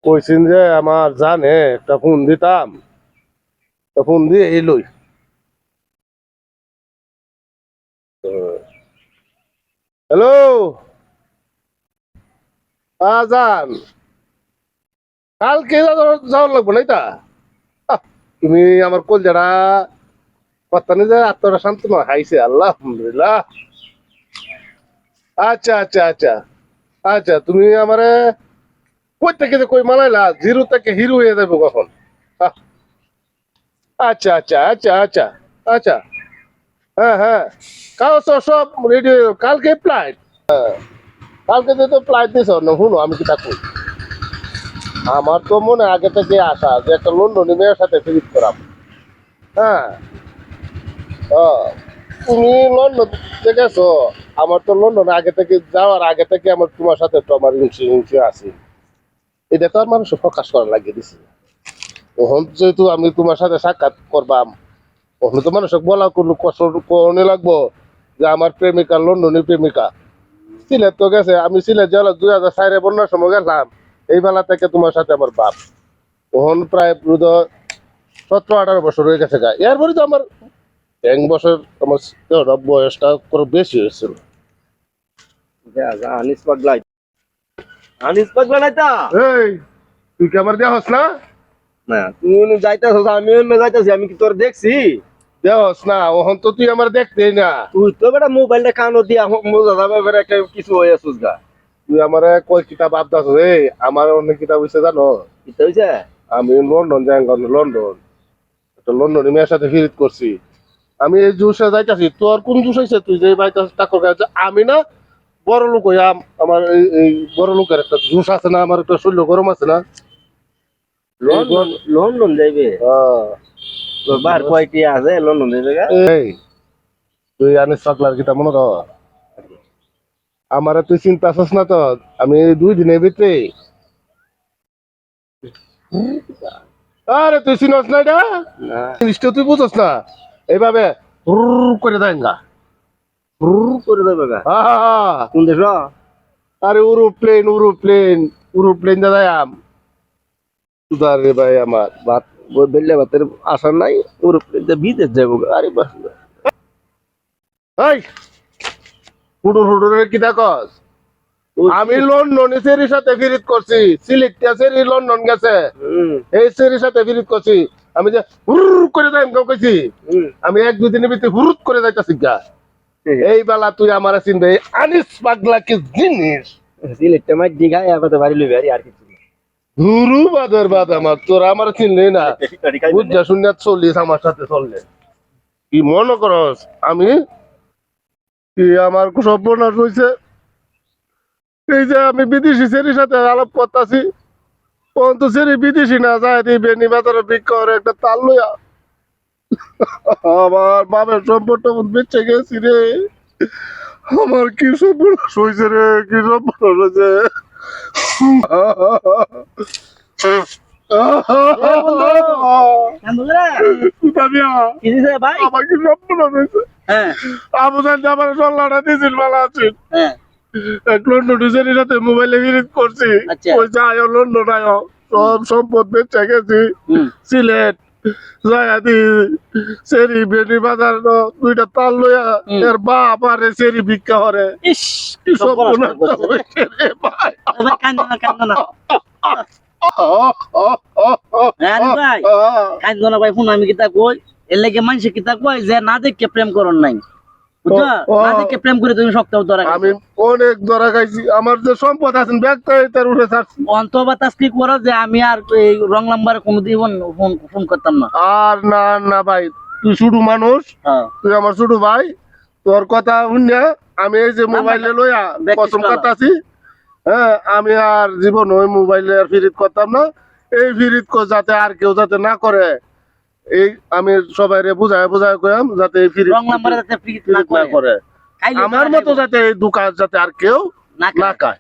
কইছেন যে আমার জানে একটা ফোন দিতাম, ফোন দিয়ে এই লই। হ্যালো জান, কালকে যাওয়ার লাগবো না এটা। তুমি আমার কলজাটা পাত্তানি যে আত্মরা শান্তনা হাইছে, আলহামদুলিল্লাহ। আচ্ছা আচ্ছা আচ্ছা আচ্ছা, তুমি আমারে কই থেকে যে কই মানাইলা, জিরো থেকে হিরো হয়ে যাবো কখন? আহ, আচ্ছা আচ্ছা আচ্ছা আচ্ছা আচ্ছা, হ্যাঁ হ্যাঁ, কাল তো সব রেডি। কালকে ফ্লাইট, কালকে তো ফ্লাইট দিছ না? শুনো আমি কি তা কই, আমার তো মনে আগে থেকে আসা যে একটা লন্ডনে মেয়ের সাথে ফিরিত করাম। হ্যাঁ, তুমি লন্ডন থেকে গেছো, আমার তো লন্ডন আগে থেকে যাওয়ার আগে থেকে আমার তোমার সাথে তো আমার হিংসি হিংসি আছে। এটা তো আর মানুষ প্রকাশ করা লাগিয়ে দিছি। তখন যেহেতু আমি তোমার সাথে সাক্ষাৎ করবাম, ওখানে তো মানুষ বলা কোনো কষ্ট করণে লাগবো যে আমার প্রেমিকা লন্ডনের প্রেমিকা। সিলেট তো গেছে, আমি সিলেট যাওয়া 2004 বন্যার সময় গেলাম। এই বেলা থেকে তোমার সাথে আমার বাপ, ওখান প্রায় 17-18 বছর হয়ে গেছে গা। এরপরে তো আমার 1 বছর আমার বয়সটা কোনো বেশি হয়েছিল। আনিস পাগলাই, আনিস পাগলা নাই তা? এই তুই কি আমার দেহস না? না তুই যাইতাছ, আমি যাইতাছি, আমি কি তোর দেখছি? দেহস না, ওখান তো তুই আমার দেখতেই না। তুই তো বেটা মোবাইলটা কানো দিয়া মজা যাবে বেটা, কিছু হয়ে আসুস গা। তুই আমার কয় কিতাব আবদাস, এই আমার অনেক কিতাব হয়েছে জানো। কি হইছে? আমি লন্ডন যাই, লন্ডন একটা লন্ডনে মেয়ের সাথে ফিরিত করছি। আমি এই জুসে যাইতাছি, তোর কোন জুস হয়েছে? তুই যে বাইতে টাকর গাছ, আমি না বড় লোক হইয়াম। আমার এই বড় লোকের একটা জুস আছে না, আমার একটা শরীর গরম আছে না। লন্ডন, লন্ডন যাইবে? তোর বার কয়টি আছে লন্ডন যাইবে গা? এই তুই আনিস পাগলার কিতা মনে কর, আমার তুই চিন্তা আছিস না তো? আমি 2 দিনের ভিতরে, আরে তুই চিনস না এটা না জিনিসটা, তুই বুঝস না। এইভাবে হুর করে দেয় গা, হুর করে যাইবে গা। কোন দেশ? আরে উরুপ্লেন উরুপ্লেন উরুপ্লেন দাদাম। সুদার রে ভাই আমার ভাত বেললে ভাতের আশা নাই, ওর বিদেশ যাইব গা। আরে বাস, এই হুডুর হুডুরের কি দেখস? আমি লন্ডনে সেরির সাথে ফিরিত করছি, সিলেটটা সেরি লন্ডন গেছে, এই সেরির সাথে ফিরিত করছি। আমি যে হুর করে যাই কইছি, আমি 1-2 দিনের ভিতরে হুরুত করে যাইতাছি গা। এই বেলা তুই আমার চিনবে, আনিস পাগলা কি জিনিস? সিলেটটা মাই দিঘা এবারে বাড়ি লইবে আর কিছু না। ধুরু বাদের বাদ, আমার তোর আমার চিনলে না, বুঝা শুনিয়া চল্লিস আমার সাথে চললে কি মনে করস? আমি কি আমার সর্বনাশ হয়েছে? এই যে আমি বিদেশি সেরির সাথে আলাপ করতেছি, তো সেরি বিদেশি না যায় দিবে নিবাতারে বিক্রি একটা তাল লইয়া। আমার বাবার সম্পদ বেঁচে গেছি রে। আমার কি সর্বনাশ হয়েছে রে, কি সর্বনাশ হয়েছে। আমার কি সর্বনাশ হয়েছে। আবু জান আমার সল্লাটা দিয়েছিল, ভালো আছেন? লন্ডনের সাথে মোবাইলে ভিজিট করছি, ওই যাই লন্ডন আয় সব সম্পদ বেচে গেছি। সিলেট যাই সেরি বেনি বাজার 2টা তাল লইয়া এর বাপ আরে সেরি ভিক্ষা করে। কি সব হয়েছে রে ভাই। ভাই শুন, আমি কিতা কই, এর লাগে মানুষে কিতা কয় যে না দেখে প্রেম করন নাই, বুঝছো? না দেখে প্রেম করে তুমি শক্ত ধরা। আমি অনেক ধরা খাইছি, আমার যে সম্পদ আছেন ব্যক্ত তার উঠে ছাড়ছি। অন্ত বাতাস কি করো যে আমি আর এই রং নাম্বারে কোনোদিন ফোন করতাম না। আর না না ভাই, তুই ছোট মানুষ, তুই আমার ছোট ভাই, তোর কথা শুনে আমি এই যে মোবাইলে লইয়া কসম কাটাছি। হ্যাঁ, আমি আর জীবন ওই মোবাইলে আর ফিরিত করতাম না। এই ফিরিত যাতে আর কেউ যাতে না করে, এই আমি সবাই বুঝায় বুঝায় কইম যাতে এই ফিরিত না করে। আমার মতো যাতে এই দোকান যাতে আর কেউ না খায়।